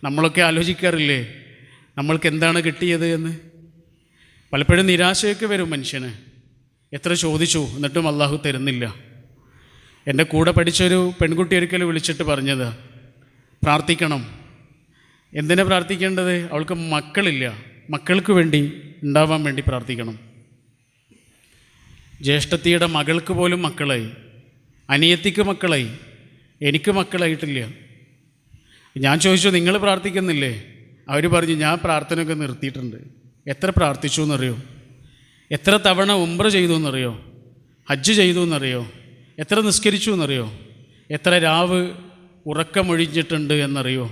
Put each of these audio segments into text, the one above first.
നമ്മളൊക്കെ ആലോചിക്കാറില്ലേ നമ്മൾക്ക് എന്താണ് കിട്ടിയത് എന്ന്? പലപ്പോഴും നിരാശയൊക്കെ വരും മനുഷ്യന്. എത്ര ചോദിച്ചു എന്നിട്ടും അള്ളാഹു തരുന്നില്ല. എൻ്റെ കൂടെ പഠിച്ചൊരു പെൺകുട്ടി ഒരിക്കലും വിളിച്ചിട്ട് പറഞ്ഞത്, പ്രാർത്ഥിക്കണം. എന്തിനാ പ്രാർത്ഥിക്കേണ്ടത്? അവൾക്ക് മക്കളില്ല, മക്കൾക്ക് വേണ്ടി ഉണ്ടാവാൻ വേണ്ടി പ്രാർത്ഥിക്കണം. ജ്യേഷ്ഠത്തിയുടെ മകൾക്ക് പോലും മക്കളായി, അനിയത്തിക്ക് മക്കളായി, എനിക്ക് മക്കളായിട്ടില്ല. ഞാൻ ചോദിച്ചു, നിങ്ങൾ പ്രാർത്ഥിക്കുന്നില്ലേ? അവർ പറഞ്ഞു, ഞാൻ പ്രാർത്ഥനയൊക്കെ നിർത്തിയിട്ടുണ്ട്. എത്ര പ്രാർത്ഥിച്ചു എന്നറിയോ? എത്ര തവണ ഉംറ ചെയ്തു എന്നറിയോ? ഹജ്ജ് ചെയ്തു എന്നറിയോ? എത്ര നിസ്കരിച്ചു എന്നറിയോ? എത്ര രാവ് ഉറക്കമൊഴിഞ്ഞിട്ടുണ്ട് എന്നറിയോ?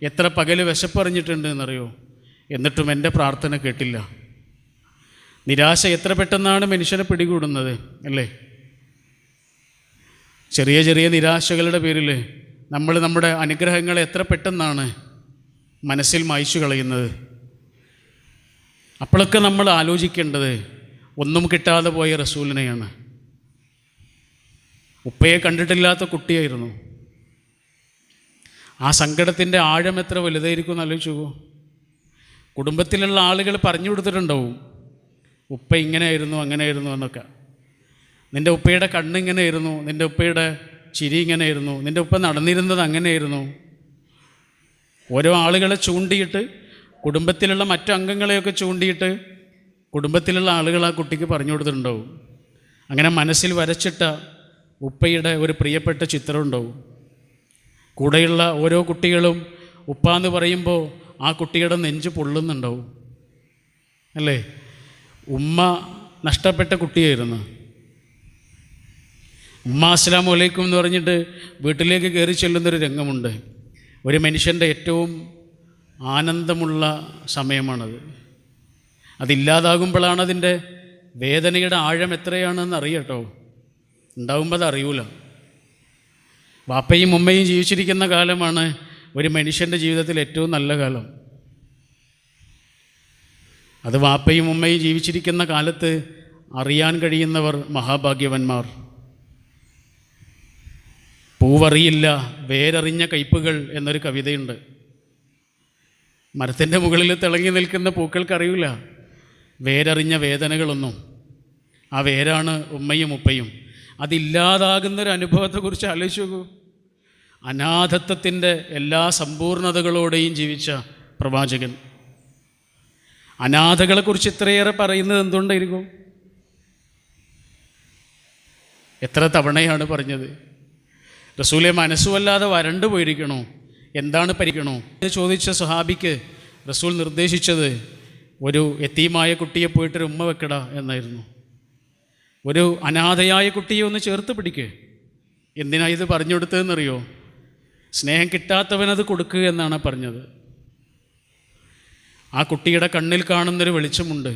എത്ര പകല് വിശപ്പറിഞ്ഞിട്ടുണ്ട് എന്നറിയോ? എന്നിട്ടും എൻ്റെ പ്രാർത്ഥന കേട്ടില്ല. നിരാശ എത്ര പെട്ടെന്നാണ് മനുഷ്യനെ പിടികൂടുന്നത് അല്ലേ? ചെറിയ ചെറിയ നിരാശകളുടെ പേരിൽ നമ്മൾ നമ്മുടെ അനുഗ്രഹങ്ങളെ എത്ര പെട്ടെന്നാണ് മനസ്സിൽ മായ്ച്ചു കളയുന്നത്. അപ്പോഴൊക്കെ നമ്മൾ ആലോചിക്കേണ്ടത് ഒന്നും കിട്ടാതെ പോയ റസൂലിനെയാണ്. ഉപ്പയെ കണ്ടിട്ടില്ലാത്ത കുട്ടിയായിരുന്നു. ആ സങ്കടത്തിൻ്റെ ആഴം എത്ര വലുതായിരിക്കും എന്ന് ആലോചിച്ചു. കുടുംബത്തിലുള്ള ആളുകൾ പറഞ്ഞു കൊടുത്തിട്ടുണ്ടാവും, ഉപ്പ ഇങ്ങനെയായിരുന്നു അങ്ങനെയായിരുന്നു എന്നൊക്കെ. നിൻ്റെ ഉപ്പയുടെ കണ്ണിങ്ങനെയായിരുന്നു, നിൻ്റെ ഉപ്പയുടെ ചിരി ഇങ്ങനെയായിരുന്നു, നിൻ്റെ ഉപ്പ നടന്നിരുന്നത് അങ്ങനെയായിരുന്നു. ഓരോ ആളുകളെ ചൂണ്ടിയിട്ട്, കുടുംബത്തിലുള്ള മറ്റു അംഗങ്ങളെയൊക്കെ ചൂണ്ടിയിട്ട് കുടുംബത്തിലുള്ള ആളുകൾ ആ കുട്ടിക്ക് പറഞ്ഞു കൊടുത്തിട്ടുണ്ടാവും. അങ്ങനെ മനസ്സിൽ വരച്ചിട്ട ഉപ്പയുടെ ഒരു പ്രിയപ്പെട്ട ചിത്രം ഉണ്ടാവും. കൂടെയുള്ള ഓരോ കുട്ടികളും ഉപ്പ എന്ന് പറയുമ്പോൾ ആ കുട്ടിയുടെ നെഞ്ച് പൊള്ളുന്നുണ്ടാവും അല്ലേ? ഉമ്മ നഷ്ടപ്പെട്ട കുട്ടിയായിരുന്നു. ഉമ്മ അസ്സലാമു അലൈക്കും എന്ന് പറഞ്ഞിട്ട് വീട്ടിലേക്ക് കയറി ചെല്ലുന്നൊരു രംഗമുണ്ട്. ഒരു മനുഷ്യൻ്റെ ഏറ്റവും ആനന്ദമുള്ള സമയമാണത്. അതില്ലാതാകുമ്പോഴാണ് അതിൻ്റെ വേദനയുടെ ആഴം എത്രയാണെന്ന് അറിയട്ടോ. ഉണ്ടാകുമ്പോൾ അത് അറിയൂല. വാപ്പയും ഉമ്മയും ജീവിച്ചിരിക്കുന്ന കാലമാണ് ഒരു മനുഷ്യൻ്റെ ജീവിതത്തിൽ ഏറ്റവും നല്ല കാലം. അത് വാപ്പയും ഉമ്മയും ജീവിച്ചിരിക്കുന്ന കാലത്ത് അറിയാൻ കഴിയുന്നവർ മഹാഭാഗ്യവന്മാർ. പൂവറിയില്ല വേരറിഞ്ഞ കയ്പുകൾ എന്നൊരു കവിതയുണ്ട്. മരത്തിൻ്റെ മുകളിൽ തിളങ്ങി നിൽക്കുന്ന പൂക്കൾക്കറിയില്ല വേരറിഞ്ഞ വേദനകളൊന്നും. ആ വേരാണ് ഉമ്മയും ഉപ്പയും. അതില്ലാതാകുന്നൊരു അനുഭവത്തെക്കുറിച്ച് ആലോചിച്ച് നോക്കൂ. അനാഥത്വത്തിൻ്റെ എല്ലാ സമ്പൂർണതകളോടെയും ജീവിച്ച പ്രവാചകൻ അനാഥകളെക്കുറിച്ച് ഇത്രയേറെ പറയുന്നത് എന്തുകൊണ്ടായിരിക്കും? എത്ര തവണയാണ് പറഞ്ഞത്? റസൂലെ മനസ്സുവല്ലാതെ വരണ്ടു പോയിരിക്കണോ? എന്താണ് പരിക്കണോ എന്ന് ചോദിച്ച സ്വഹാബിക്ക് റസൂൽ നിർദ്ദേശിച്ചത് ഒരു യതീമായ കുട്ടിയെ പോയിട്ടൊരു ഉമ്മ വെക്കട എന്നായിരുന്നു. ഒരു അനാഥയായ കുട്ടിയെ ഒന്ന് ചേർത്ത് പിടിക്കുക. എന്തിനാ ഇത് പറഞ്ഞു കൊടുത്തതെന്നറിയോ? സ്നേഹം കിട്ടാത്തവനത് കൊടുക്കുക എന്നാണ് പറഞ്ഞത്. ആ കുട്ടിയുടെ കണ്ണിൽ കാണുന്നൊരു വെളിച്ചമുണ്ട്.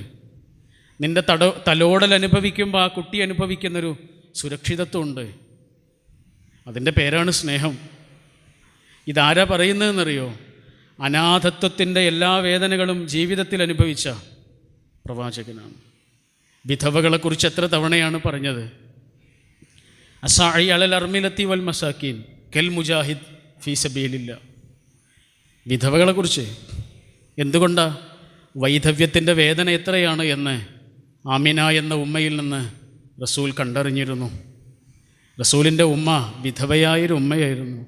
നിൻ്റെ തലോടൽ അനുഭവിക്കുമ്പോൾ ആ കുട്ടി അനുഭവിക്കുന്നൊരു സുരക്ഷിതത്വമുണ്ട്. അതിൻ്റെ പേരാണ് സ്നേഹം. ഇതാരാ പറയുന്നതെന്നറിയോ? അനാഥത്വത്തിൻ്റെ എല്ലാ വേദനകളും ജീവിതത്തിൽ അനുഭവിച്ച പ്രവാചകനാണ്. വിധവകളെക്കുറിച്ച് എത്ര തവണയാണ് പറഞ്ഞത്? അസാഇ അലൽ അർമിലത്തി വൽ മസാക്കീൻ കൽ മുജാഹിദ് ഫീ സബീലില്ലാ. വിധവകളെക്കുറിച്ച് എന്തുകൊണ്ടാ? വൈധവ്യത്തിൻ്റെ വേദന എത്രയാണ് എന്ന് ആമിന എന്ന ഉമ്മയിൽ നിന്ന് റസൂൽ കണ്ടറിഞ്ഞിരുന്നു. റസൂലിൻ്റെ ഉമ്മ വിധവയായൊരു ഉമ്മയായിരുന്നു.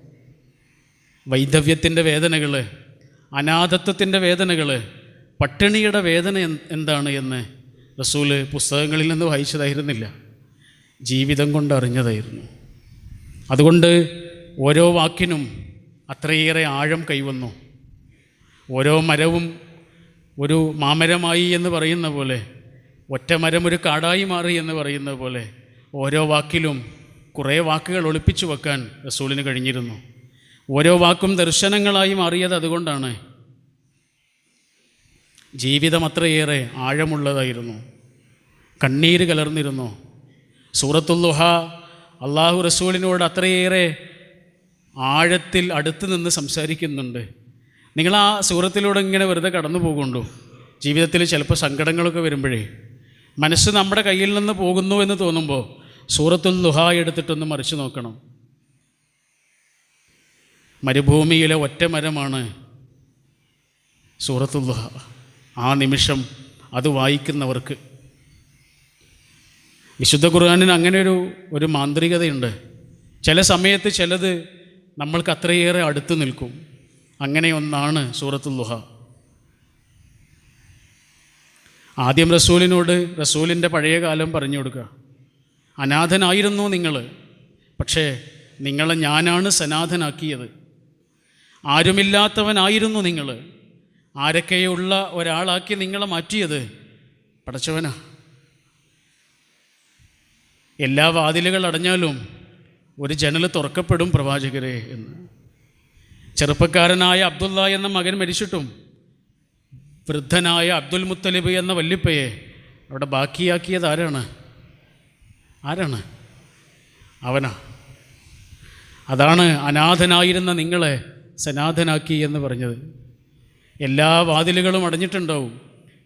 വൈധവ്യത്തിൻ്റെ വേദനകൾ, അനാഥത്വത്തിൻ്റെ വേദനകൾ, പട്ടിണിയുടെ വേദന എന്താണ് എന്ന് റസൂൽ പുസ്തകങ്ങളിൽ നിന്ന് വായിച്ചതായിരുന്നില്ല, ജീവിതം കൊണ്ട് അറിഞ്ഞതായിരുന്നു. അതുകൊണ്ട് ഓരോ വാക്കിനും അത്രയേറെ ആഴം കൈവന്നു. ഓരോ മരവും ഒരു മാമരമായി എന്ന് പറയുന്ന പോലെ, ഒറ്റ മരം ഒരു കാടായി മാറി എന്ന് പറയുന്ന പോലെ, ഓരോ വാക്കിലും കുറേ വാക്കുകൾ ഒളിപ്പിച്ചു വെക്കാൻ റസൂലിന് കഴിഞ്ഞിരുന്നു. ഓരോ വാക്കും ദർശനങ്ങളായി മാറിയത് അതുകൊണ്ടാണ്. ജീവിതം അത്രയേറെ ആഴമുള്ളതായിരുന്നു. കണ്ണീര് കലർന്നിരുന്നു. സൂറത്തുൽ ദുഹ അള്ളാഹു റസൂലിനോട് അത്രയേറെ ആഴത്തിൽ അടുത്ത് നിന്ന് സംസാരിക്കുന്നുണ്ട്. നിങ്ങൾ ആ സൂറത്തിലൂടെ ഇങ്ങനെ വെറുതെ കടന്നു പോകുന്നുണ്ടോ? ജീവിതത്തിൽ ചിലപ്പോൾ സങ്കടങ്ങളൊക്കെ വരുമ്പോഴേ മനസ്സ് നമ്മുടെ കയ്യിൽ നിന്ന് പോകുന്നു എന്ന് തോന്നുമ്പോൾ സൂറത്തുൽ ദുഹ എടുത്തിട്ടൊന്ന് മറിച്ച് നോക്കണം. മരുഭൂമിയിലെ ഒറ്റ മരമാണ് സൂറത്തുൽ ദുഹ. ആ നിമിഷം അത് വായിക്കുന്നവർക്ക്, വിശുദ്ധ ഖുർആനിന് അങ്ങനെ ഒരു മാന്ത്രികതയുണ്ട്. ചില സമയത്ത് ചിലത് നമ്മൾക്ക് അത്രയേറെ അടുത്ത് നിൽക്കും. അങ്ങനെ ഒന്നാണ് സൂറത്തുൽ ദുഹ. ആദ്യം റസൂലിനോട് റസൂലിൻ്റെ പഴയ കാലം പറഞ്ഞു കൊടുക്കുക. അനാഥനായിരുന്നു നിങ്ങൾ, പക്ഷേ നിങ്ങളെ ഞാനാണ് സനാഥനാക്കിയത്. ആരുമില്ലാത്തവനായിരുന്നു നിങ്ങൾ, ആരൊക്കെയുള്ള ഒരാളാക്കി നിങ്ങളെ മാറ്റിയത് പടച്ചവനാ. എല്ലാ വാതിലുകൾ അടഞ്ഞാലും ഒരു ജനൽ തുറക്കപ്പെടും പ്രവാചകരെ എന്ന്. ചെറുപ്പക്കാരനായ അബ്ദുള്ള എന്ന മകൻ മരിച്ചിട്ടും വൃദ്ധനായ അബ്ദുൽ മുത്തലിബ് എന്ന വല്ലിപ്പയെ അവിടെ ബാക്കിയാക്കിയത് ആരാണ്? അവനാ. അതാണ് അനാഥനായിരുന്ന നിങ്ങളെ സനാഥനാക്കി എന്ന് പറഞ്ഞത്. എല്ലാ വാതിലുകളും അടഞ്ഞിട്ടുണ്ടാവും,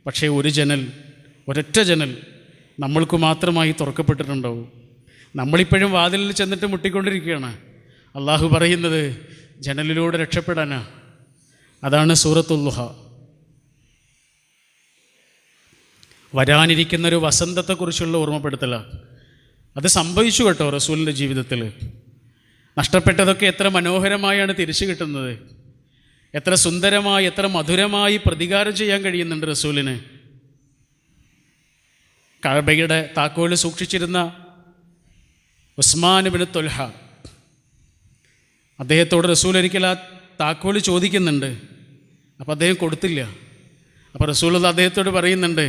പക്ഷേ ഒരൊറ്റ ജനൽ നമ്മൾക്ക് മാത്രമായി തുറക്കപ്പെട്ടിട്ടുണ്ടാവും. നമ്മളിപ്പോഴും വാതിലിൽ ചെന്നിട്ട് മുട്ടിക്കൊണ്ടിരിക്കുകയാണ്. അള്ളാഹു പറയുന്നത് ജനലിലൂടെ രക്ഷപ്പെടാനാ. അതാണ് സൂറത്തുൽ ദുഹ. വരാനിരിക്കുന്നൊരു വസന്തത്തെക്കുറിച്ചുള്ള ഓർമ്മപ്പെടുത്തലാണ്. അത് സംഭവിച്ചു കേട്ടോ റസൂലിൻ്റെ ജീവിതത്തിൽ. നഷ്ടപ്പെട്ടതൊക്കെ എത്ര മനോഹരമായാണ് തിരിച്ചു കിട്ടുന്നത്. എത്ര സുന്ദരമായി, എത്ര മധുരമായി പ്രതികാരം ചെയ്യാൻ കഴിയുന്നുണ്ട് റസൂലിന്. കഅബയുടെ താക്കോല് സൂക്ഷിച്ചിരുന്ന ഉസ്മാൻ ഇബ്നു ത്വൽഹ, അദ്ദേഹത്തോട് റസൂൽ ഒരിക്കൽ ആ താക്കോല് ചോദിക്കുന്നുണ്ട്. അപ്പോൾ അദ്ദേഹം കൊടുത്തില്ല. അപ്പോൾ റസൂൽ അദ്ദേഹത്തോട് പറയുന്നുണ്ട്,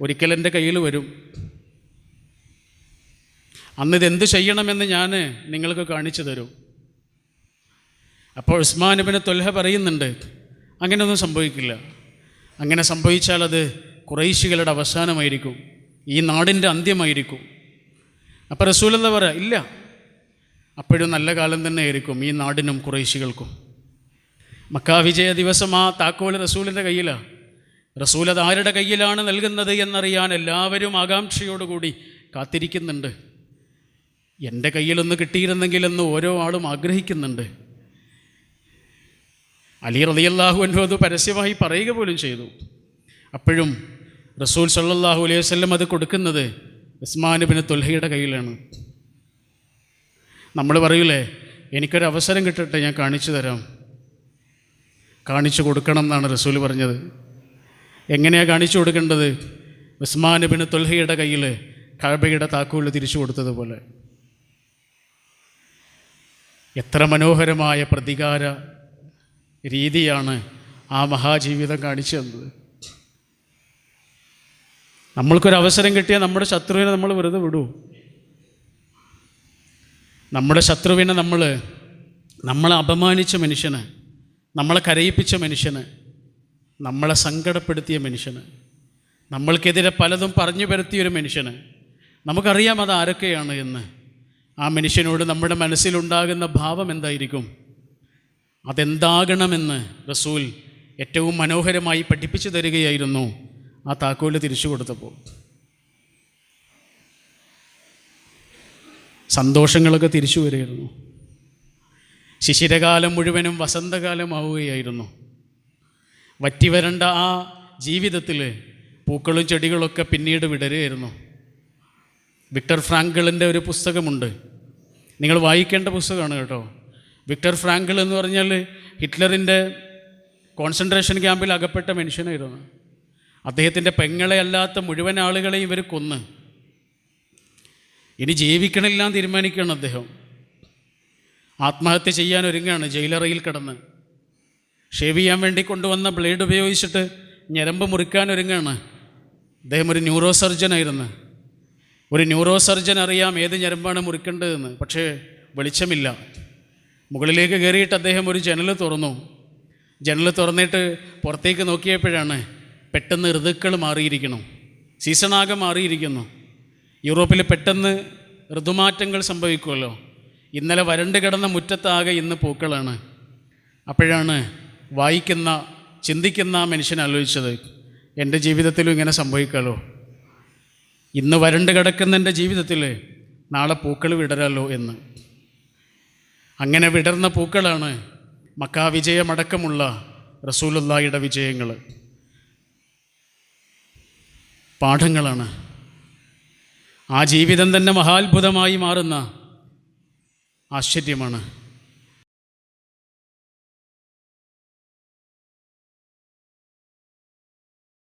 ഒരിക്കൽ എൻ്റെ കയ്യിൽ വരും, അന്നിതെന്ത് ചെയ്യണമെന്ന് ഞാൻ നിങ്ങൾക്ക് കാണിച്ചു തരും. അപ്പോൾ ഉസ്മാൻ ഇബ്നു ത്വൽഹ പറയുന്നുണ്ട്, അങ്ങനെയൊന്നും സംഭവിക്കില്ല. അങ്ങനെ സംഭവിച്ചാൽ അത് ഖുറൈശികളുടെ അവസാനമായിരിക്കും, ഈ നാടിൻ്റെ അന്ത്യമായിരിക്കും. അപ്പോൾ റസൂലുള്ളാഹി പറയാ, ഇല്ല, അപ്പോഴും നല്ല കാലം തന്നെ ആയിരിക്കും ഈ നാടിനും ഖുറൈശികൾക്കും. മക്ക വിജയ ദിവസം ആ താക്കോൽ റസൂലിൻ്റെ കയ്യിലാണ്. റസൂൽ അത് ആരുടെ കയ്യിലാണ് നൽകുന്നത് എന്നറിയാൻ എല്ലാവരും ആകാംക്ഷയോടുകൂടി കാത്തിരിക്കുന്നുണ്ട്. എൻ്റെ കയ്യിലൊന്ന് കിട്ടിയിരുന്നെങ്കിലെന്ന് ഓരോ ആളും ആഗ്രഹിക്കുന്നുണ്ട്. അലി റളിയല്ലാഹു അൻഹു അത് പരസ്യമായി പറയുക പോലും ചെയ്തു. അപ്പോഴും റസൂൽ സല്ലല്ലാഹു അലൈഹി വസല്ലം അത് കൊടുക്കുന്നത് ഉസ്മാൻ ഇബ്നു ത്വൽഹയുടെ കയ്യിലാണ്. നമ്മൾ പറയൂലേ, എനിക്കൊരവസരം കിട്ടട്ടെ, ഞാൻ കാണിച്ചു തരാം. കാണിച്ചു കൊടുക്കണം എന്നാണ് റസൂൽ പറഞ്ഞത്. എങ്ങനെയാണ് കാണിച്ചു കൊടുക്കേണ്ടത്? ഉസ്മാൻ ഇബ്നു ത്വൽഹയുടെ കയ്യിൽ കഅബയുടെ താക്കോൽ തിരിച്ചു കൊടുത്തതുപോലെ. എത്ര മനോഹരമായ പ്രതികാര രീതിയാണ് ആ മഹാജീവിതം കാണിച്ചു തന്നത്. നമ്മൾക്കൊരവസരം കിട്ടിയാൽ നമ്മുടെ ശത്രുവിനെ നമ്മൾ വെറുതെ വിടൂ? നമ്മുടെ ശത്രുവിനെ നമ്മളെ അപമാനിച്ച മനുഷ്യന്, നമ്മളെ കരയിപ്പിച്ച മനുഷ്യന്, നമ്മളെ സങ്കടപ്പെടുത്തിയ മനുഷ്യന്, നമ്മൾക്കെതിരെ പലതും പറഞ്ഞു പരത്തിയൊരു മനുഷ്യന്, നമുക്കറിയാം അത് ആരൊക്കെയാണ് എന്ന്. ആ മനുഷ്യനോട് നമ്മുടെ മനസ്സിലുണ്ടാകുന്ന ഭാവം എന്തായിരിക്കും? അതെന്താകണമെന്ന് റസൂൽ ഏറ്റവും മനോഹരമായി പഠിപ്പിച്ചു തരികയായിരുന്നു ആ താക്കോല് തിരിച്ചു കൊടുത്തപ്പോൾ. സന്തോഷങ്ങളൊക്കെ തിരിച്ചു വരികയായിരുന്നു. ശിശിരകാലം മുഴുവനും വസന്തകാലമാവുകയായിരുന്നു. വറ്റിവരണ്ട ആ ജീവിതത്തിൽ പൂക്കളും ചെടികളൊക്കെ പിന്നീട് വിടരുകയായിരുന്നു. വിക്ടർ ഫ്രാങ്കിളിൻ്റെ ഒരു പുസ്തകമുണ്ട്, നിങ്ങൾ വായിക്കേണ്ട പുസ്തകമാണ് കേട്ടോ. വിക്ടർ ഫ്രാങ്കിൾ എന്ന് പറഞ്ഞാൽ ഹിറ്റ്ലറിൻ്റെ കോൺസെൻട്രേഷൻ ക്യാമ്പിൽ അകപ്പെട്ട മനുഷ്യനായിരുന്നു. അദ്ദേഹത്തിൻ്റെ പെങ്ങളെ അല്ലാത്ത മുഴുവൻ ആളുകളെയും ഇവർ കൊന്ന് ഇനി ജീവിക്കണമെല്ലാം തീരുമാനിക്കുകയാണ്. അദ്ദേഹം ആത്മഹത്യ ചെയ്യാൻ ഒരുങ്ങാണ്. ജയിലറയിൽ കിടന്ന് ഷേവ് ചെയ്യാൻ വേണ്ടി കൊണ്ടുവന്ന ബ്ലേഡ് ഉപയോഗിച്ചിട്ട് ഞരമ്പ് മുറിക്കാൻ ഒരുങ്ങാണ്. അദ്ദേഹം ഒരു ന്യൂറോ സർജനായിരുന്നു. ഒരു ന്യൂറോ സർജൻ അറിയാം ഏത് ഞരമ്പാണ് മുറിക്കേണ്ടതെന്ന്. പക്ഷേ വെളിച്ചമില്ല. മുകളിലേക്ക് കയറിയിട്ട് അദ്ദേഹം ഒരു ജനൽ തുറന്നു. ജനൽ തുറന്നിട്ട് പുറത്തേക്ക് നോക്കിയപ്പോഴാണ് പെട്ടെന്ന് ഋതുക്കൾ മാറിയിരിക്കണം. സീസണാകെ മാറിയിരിക്കുന്നു. യൂറോപ്പിൽ പെട്ടെന്ന് ഋതുമാറ്റങ്ങൾ സംഭവിക്കുമല്ലോ. ഇന്നലെ വരണ്ട് കിടന്ന മുറ്റത്താകെ ഇന്ന് പൂക്കളാണ്. അപ്പോഴാണ് വായിക്കുന്ന ചിന്തിക്കുന്ന മനുഷ്യൻ ആലോചിച്ചത്, എൻ്റെ ജീവിതത്തിലും ഇങ്ങനെ സംഭവിക്കാമല്ലോ. ഇന്ന് വരണ്ട് കിടക്കുന്ന എൻ്റെ ജീവിതത്തിൽ നാളെ പൂക്കൾ വിടരാലോ എന്ന്. അങ്ങനെ വിടർന്ന പൂക്കളാണ് മക്കാ വിജയമടക്കമുള്ള റസൂലുള്ളാഹിയുടെ വിജയങ്ങൾ പാഠങ്ങളാണ്. ആ ജീവിതം തന്നെ മഹാത്ഭുതമായി മാറുന്ന ആശ്ചര്യമാണ്.